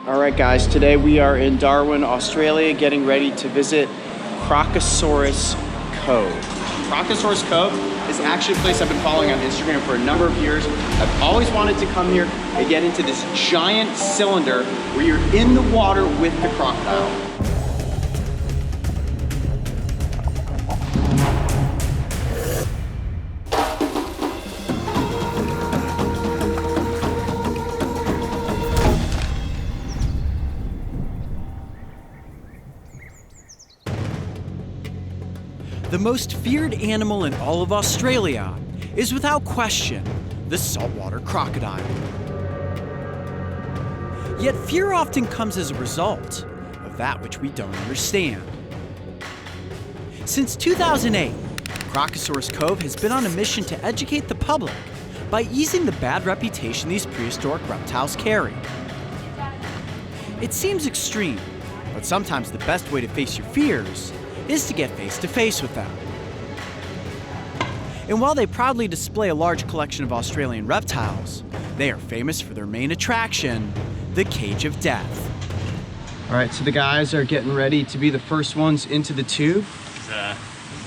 All right, guys, today we are in Darwin, Australia, getting ready to visit Crocosaurus Cove. Crocosaurus Cove is actually a place I've been following on Instagram for a number of years. I've always wanted to come here and get into this giant cylinder where you're in the water with the crocodile. The most feared animal in all of Australia is without question the saltwater crocodile. Yet fear often comes as a result of that which we don't understand. Since 2008, Crocosaurus Cove has been on a mission to educate the public by easing the bad reputation these prehistoric reptiles carry. It seems extreme, but sometimes the best way to face your fears is to get face to face with them. And while they proudly display a large collection of Australian reptiles, they are famous for their main attraction, the Cage of Death. All right, so the guys are getting ready to be the first ones into the tube. It's a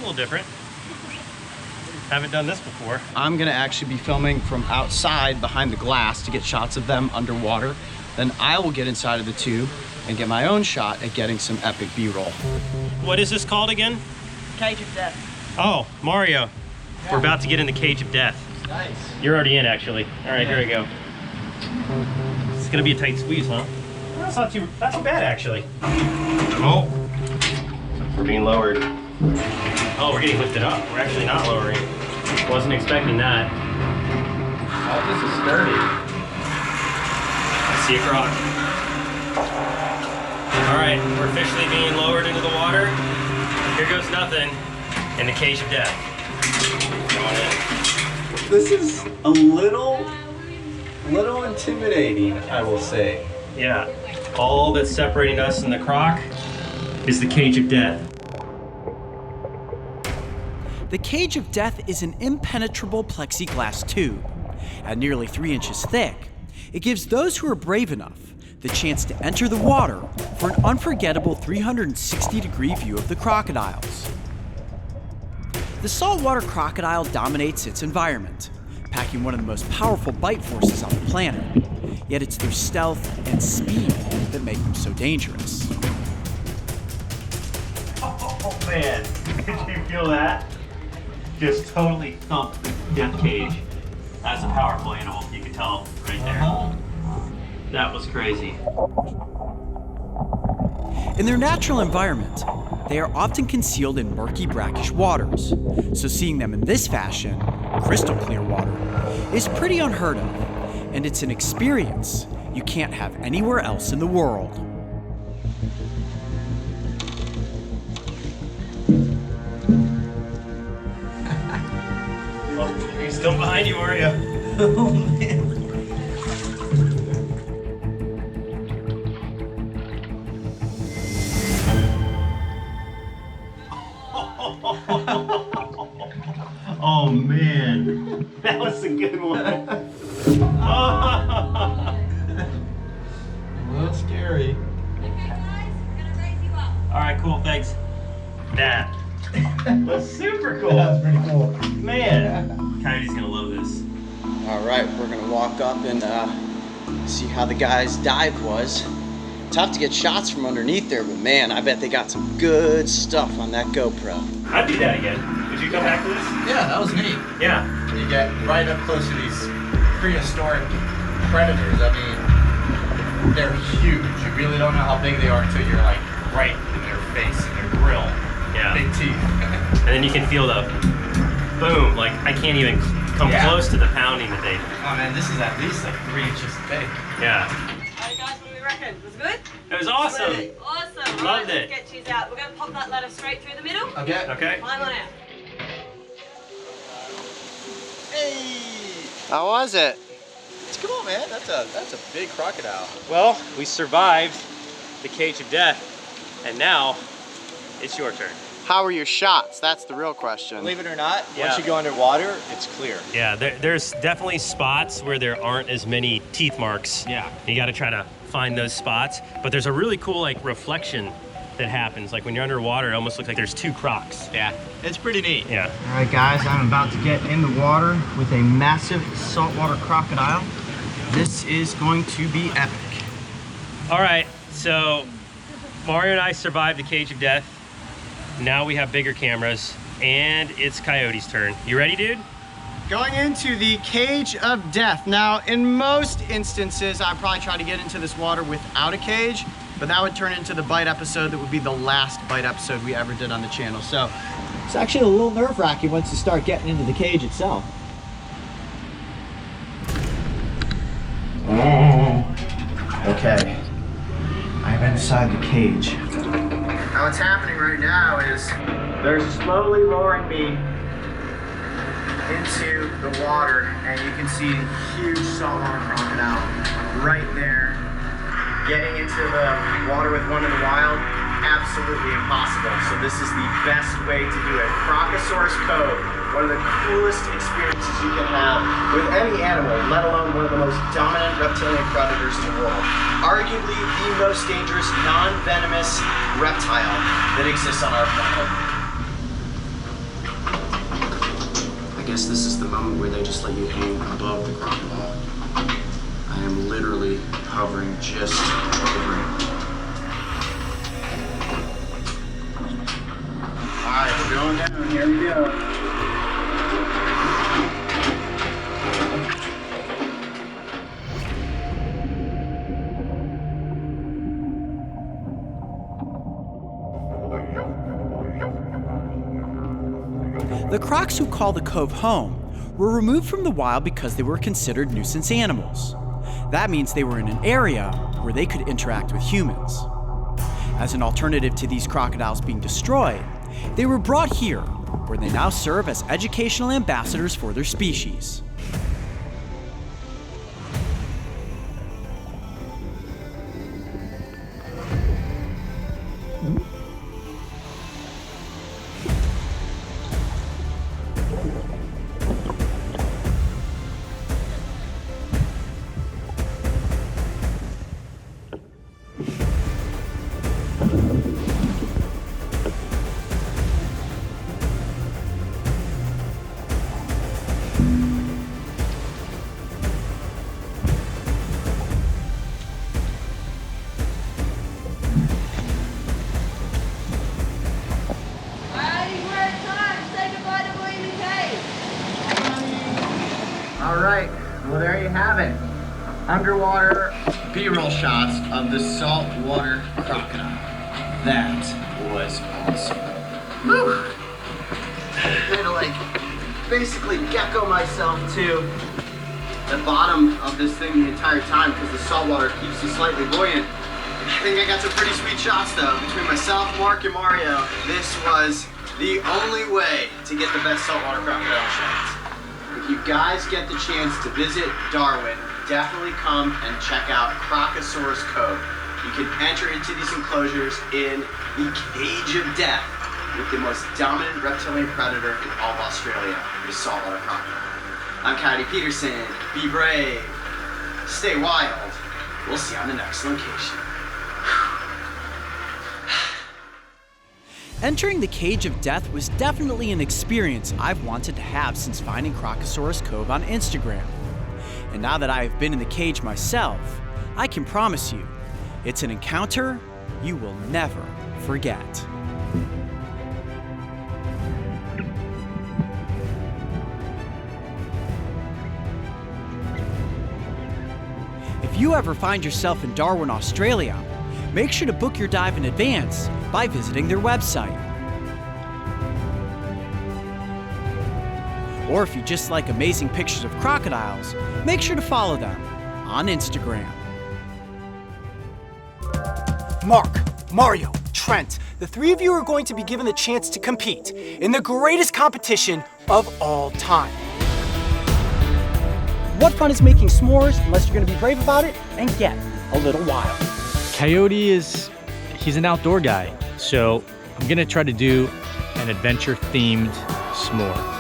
little different. Haven't done this before. I'm gonna actually be filming from outside behind the glass to get shots of them underwater. Then I will get inside of the tube and get my own shot at getting some epic B-roll. What is this called again? Cage of Death. Oh, Mario. We're about to get in the Cage of Death. Nice. You're already in, actually. All right, here we go. It's gonna be a tight squeeze, huh? That's not too bad, actually. Oh, we're being lowered. Oh, we're getting lifted up. We're actually not lowering. Wasn't expecting that. Oh, this is sturdy. I see a croc. All right, we're officially being lowered into the water. Here goes nothing in the Cage of Death. Going in. This is a little intimidating, I will say. Yeah, all that's separating us and the croc is the Cage of Death. The Cage of Death is an impenetrable plexiglass tube. At nearly 3 inches thick, it gives those who are brave enough the chance to enter the water for an unforgettable 360-degree view of the crocodiles. The saltwater crocodile dominates its environment, packing one of the most powerful bite forces on the planet. Yet it's their stealth and speed that make them so dangerous. Oh man, did you feel that? Just totally thumped the death cage. That's a powerful animal, you can tell right there. That was crazy. In their natural environment, they are often concealed in murky, brackish waters, so seeing them in this fashion, crystal clear water, is pretty unheard of, and it's an experience you can't have anywhere else in the world. Oh, he's still behind you, Mario. Oh man. Oh man, that was a good one. A little scary. All right, cool, thanks. That was super cool. That was pretty cool. Man, Coyote's gonna love this. All right, we're gonna walk up and see how the guy's dive was. Tough to get shots from underneath there, but man, I bet they got some good stuff on that GoPro. I'd do that again. Would you come back to this? Yeah, that was neat. Yeah. You get right up close to these prehistoric predators. I mean, they're huge. You really don't know how big they are until you're like right in their face, in their grill. Yeah. Big teeth. And then you can feel the boom. Like I can't even come close to the pounding that they. Oh man, this is at least like 3 inches thick. Yeah. Alright guys, what do we reckon? Was it good? It was awesome. Awesome. Loved Right, it. let's get cheese out. We're going to pop that ladder straight through the middle. Okay. Okay. Climb on out. How was it? It's cool, man. That's a big crocodile. Well, we survived the Cage of Death, and now it's your turn. How were your shots? That's the real question. Believe it or not, Yeah. once you go underwater, it's clear. Yeah, there's definitely spots where there aren't as many teeth marks. Yeah. You got to try to find those spots. But there's a really cool like reflection that happens. Like when you're underwater, it almost looks like there's two crocs. Yeah, it's pretty neat. Yeah. All right, guys, I'm about to get in the water with a massive saltwater crocodile. This is going to be epic. All right, so Mario and I survived the cage of death. Now we have bigger cameras, and it's Coyote's turn. You ready, dude? Going into the cage of death. Now, in most instances, I'd probably try to get into this water without a cage, but that would turn into the bite episode that would be the last bite episode we ever did on the channel. So It's actually a little nerve-wracking once you start getting into the cage itself. okay, I'm inside the cage. Now what's happening right now is they're slowly lowering me into the water, and you can see a huge saltwater crocodile right there. Getting into the water with one in the wild, absolutely impossible. So this is the best way to do it. Crocosaurus Cove, one of the coolest experiences you can have with any animal, let alone one of the most dominant reptilian predators in the world. Arguably the most dangerous, non-venomous reptile that exists on our planet. I guess this is the moment where they just let you hang above the crocodile. I am literally hovering just over it. Alright, we're going down. Here we go. The crocs who call the cove home were removed from the wild because they were considered nuisance animals. That means they were in an area where they could interact with humans. As an alternative to these crocodiles being destroyed, they were brought here, where they now serve as educational ambassadors for their species. Alright, well there you have it. Underwater B-roll shots of the saltwater crocodile. That was awesome. Whew! I had to like basically gecko myself to the bottom of this thing the entire time because the saltwater keeps you slightly buoyant. I think I got some pretty sweet shots though. Between myself, Mark, and Mario, this was the only way to get the best saltwater crocodile shots. If you guys get the chance to visit Darwin, definitely come and check out Crocosaurus Cove. You can enter into these enclosures in the cage of death with the most dominant reptilian predator in all of Australia, the saltwater crocodile. I'm Coyote Peterson. Be brave. Stay wild. We'll see you on the next location. Entering the cage of death was definitely an experience I've wanted to have since finding Crocosaurus Cove on Instagram. And now that I have been in the cage myself, I can promise you, it's an encounter you will never forget. If you ever find yourself in Darwin, Australia, make sure to book your dive in advance by visiting their website. Or if you just like amazing pictures of crocodiles, make sure to follow them on Instagram. Mark, Mario, Trent, the three of you are going to be given the chance to compete in the greatest competition of all time. What fun is making s'mores unless you're going to be brave about it and get a little wild? Coyote he's an outdoor guy, so I'm gonna try to do an adventure-themed s'more.